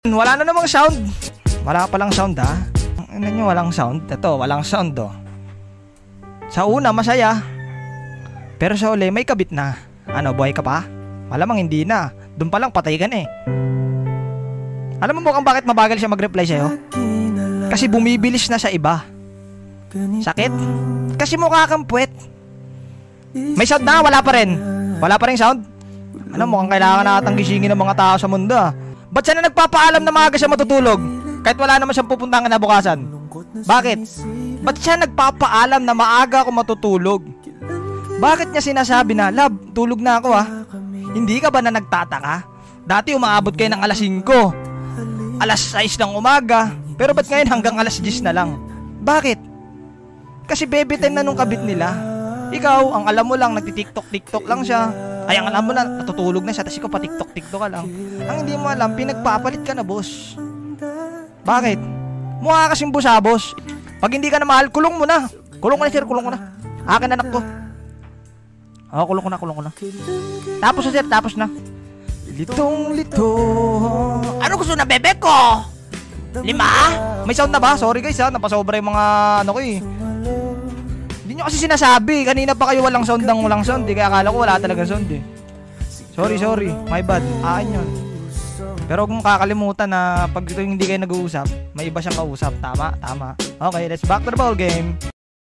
Wala na namang sound. Wala pa lang sound ha. Ano nyo walang sound? Ito, walang sound oh. Sa una masaya. Pero sa uli may kabit na. Ano, buhay ka pa? Malamang hindi na. Doon pa lang patay ka na eh. Alam mo mukhang bakit mabagal siya mag-reply sa'yo? Kasi bumibilis na sa iba. Sakit? Kasi mukha kang puwet. May sound na, wala pa rin. Wala pa rin sound? Ano, mukhang kailangan natang gisingin ng mga tao sa mundo ah. Ba't siya na nagpapaalam na maaga siya matutulog? Kahit wala naman siyang pupuntahan kinabukasan. Bakit? Ba't siya nagpapaalam na maaga ako matutulog? Bakit niya sinasabi na, love, tulog na ako ah? Hindi ka ba na nagtataka? Dati umaabot kayo ng alas 5, alas 6 ng umaga. Pero ba't ngayon hanggang alas 10 na lang? Bakit? Kasi baby time na nung kabit nila. Ikaw, ang alam mo lang, nagti-tiktok lang siya. Ay, ang alam mo na, natutulog na siya. Tapos ikaw pa tiktok ka lang. Ang hindi mo alam, pinagpapalit ka na, boss. Bakit? Mukha kasing busabos. Pag hindi ka na mahal, kulong mo na. Kulong ko na, sir, kulong ko na. Akin anak ko. Oo, kulong ko na. Tapos na, sir, tapos na. Litong-lito. Ano gusto na, bebe ko? 5? May sound na ba? Sorry guys ha, napasobra yung mga ano ko eh. Hindi nyo kasi sinasabi. Kanina pa kayo walang sound ng walang sound eh. Kaya akala ko wala talagang sound eh. Sorry, my bad. Akin yun. Pero kung kakalimutan na pag ito hindi kayo nag-uusap, may iba siyang kausap. Tama. Okay, let's back to the ball game.